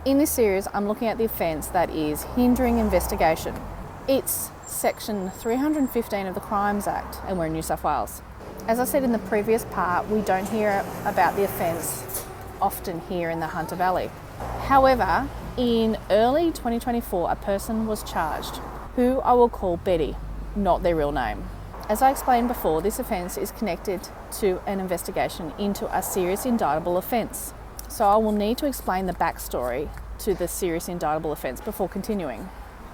In this series, I'm looking at the offence that is hindering investigation. It's section 315 of the Crimes Act, and we're in New South Wales. As I said in the previous part, we don't hear about the offence often here in the Hunter Valley. However, in early 2024, a person was charged, who I will call Betty, not their real name. As I explained before, this offence is connected to an investigation into a serious indictable offence. So I will need to explain the backstory to the serious indictable offence before continuing.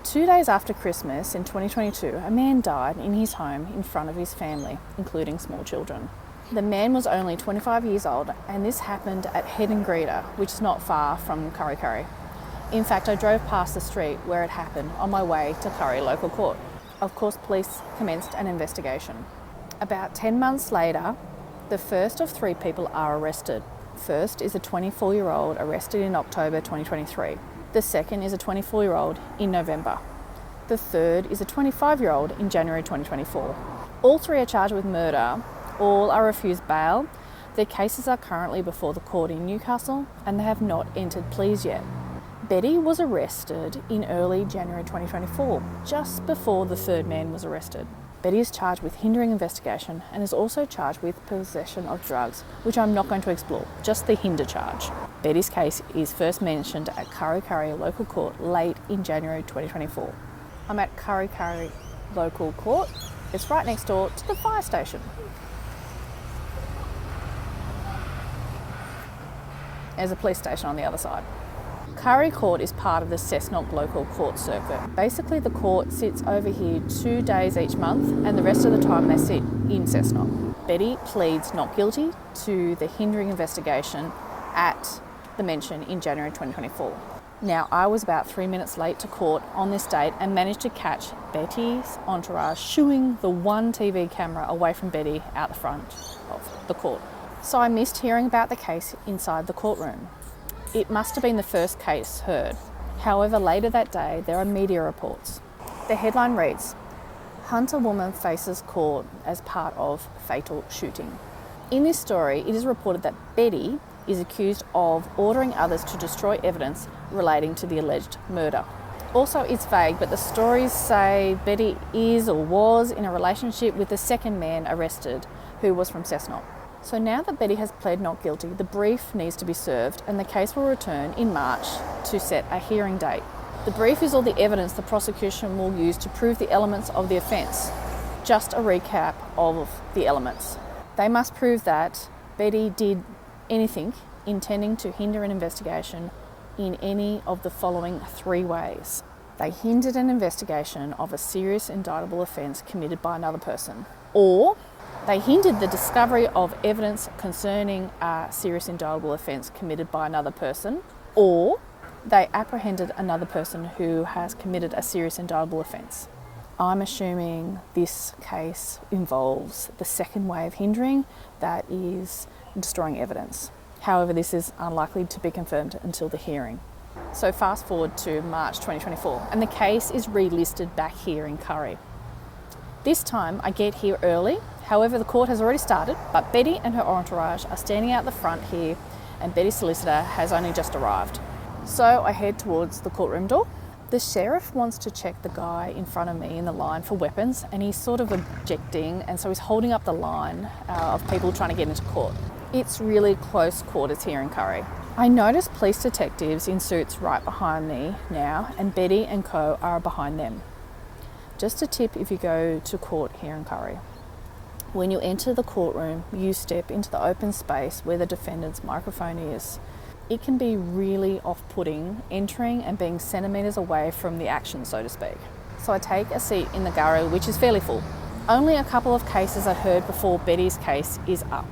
2 days after Christmas in 2022, a man died in his home in front of his family, including small children. The man was only 25 years old, and this happened at Heddon Greta, which is not far from Kurri Kurri. In fact, I drove past the street where it happened on my way to Kurri Local Court. Of course, police commenced an investigation. About 10 months later, the first of 3 people are arrested. First is a 24-year-old arrested in October 2023. The second is a 24-year-old in November. The third is a 25-year-old in January 2024. All 3 are charged with murder. All are refused bail. Their cases are currently before the court in Newcastle, and they have not entered pleas yet. Betty was arrested in early January 2024, just before the third man was arrested. Betty is charged with hindering investigation and is also charged with possession of drugs, which I'm not going to explore, just the hinder charge. Betty's case is first mentioned at Kurri Kurri Local Court late in January 2024. I'm at Kurri Kurri Local Court. It's right next door to the fire station. There's a police station on the other side. Kurri Court is part of the Cessnock Local Court circuit. Basically, the court sits over here 2 days each month, and the rest of the time they sit in Cessnock. Betty pleads not guilty to the hindering investigation at the mention in January 2024. Now, I was about 3 minutes late to court on this date and managed to catch Betty's entourage shooing the one TV camera away from Betty out the front of the court. So I missed hearing about the case inside the courtroom. It must have been the first case heard. However, later that day, there are media reports. The headline reads, "Hunter woman faces court as part of fatal shooting." In this story, it is reported that Betty is accused of ordering others to destroy evidence relating to the alleged murder. Also, it's vague, but the stories say Betty is or was in a relationship with the second man arrested, who was from Cessnock. So now that Betty has pled not guilty, the brief needs to be served and the case will return in March to set a hearing date. The brief is all the evidence the prosecution will use to prove the elements of the offence. Just a recap of the elements. They must prove that Betty did anything intending to hinder an investigation in any of the following 3 ways. They hindered an investigation of a serious indictable offence committed by another person, or they hindered the discovery of evidence concerning a serious indictable offence committed by another person, or they apprehended another person who has committed a serious indictable offence. I'm assuming this case involves the second way of hindering, that is destroying evidence. However, this is unlikely to be confirmed until the hearing. So fast forward to March 2024, and the case is relisted back here in Kurri. This time I get here early. However, the court has already started, but Betty and her entourage are standing out the front here, and Betty's solicitor has only just arrived. So I head towards the courtroom door. The sheriff wants to check the guy in front of me in the line for weapons, and he's sort of objecting, and so he's holding up the line of people trying to get into court. It's really close quarters here in Kurri. I notice police detectives in suits right behind me now, and Betty and co are behind them. Just a tip if you go to court here in Kurri. When you enter the courtroom, you step into the open space where the defendant's microphone is. It can be really off-putting entering and being centimetres away from the action, so to speak. So I take a seat in the gallery, which is fairly full. Only a couple of cases are heard before Betty's case is up.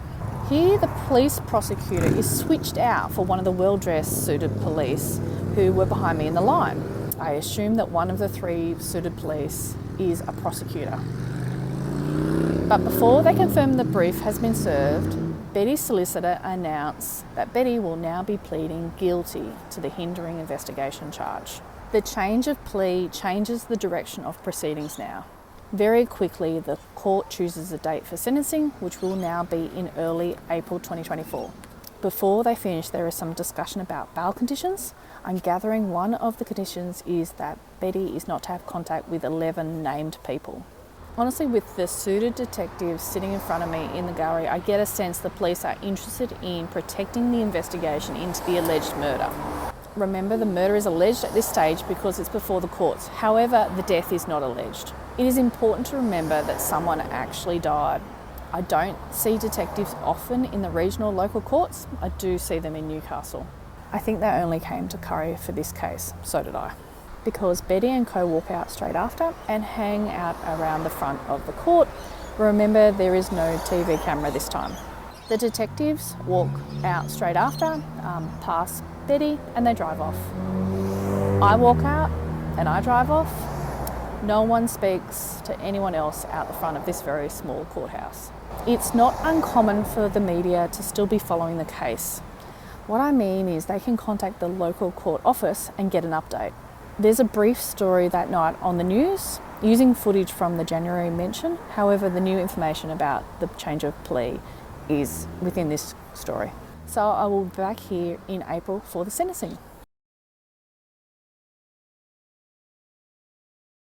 Here, the police prosecutor is switched out for one of the well-dressed suited police who were behind me in the line. I assume that one of the 3 suited police is a prosecutor. But before they confirm the brief has been served, Betty's solicitor announced that Betty will now be pleading guilty to the hindering investigation charge. The change of plea changes the direction of proceedings now. Very quickly, the court chooses a date for sentencing, which will now be in early April 2024. Before they finish, there is some discussion about bail conditions. I'm gathering one of the conditions is that Betty is not to have contact with 11 named people. Honestly, with the suited detectives sitting in front of me in the gallery, I get a sense the police are interested in protecting the investigation into the alleged murder. Remember, the murder is alleged at this stage because it's before the courts. However, the death is not alleged. It is important to remember that someone actually died. I don't see detectives often in the regional local courts. I do see them in Newcastle. I think they only came to Kurri for this case. So did I. Because Betty and co walk out straight after and hang out around the front of the court. Remember, there is no TV camera this time. The detectives walk out straight after, past Betty, and they drive off. I walk out and I drive off. No one speaks to anyone else out the front of this very small courthouse. It's not uncommon for the media to still be following the case. What I mean is they can contact the local court office and get an update. There's a brief story that night on the news using footage from the January mention. However, the new information about the change of plea is within this story. So I will be back here in April for the sentencing.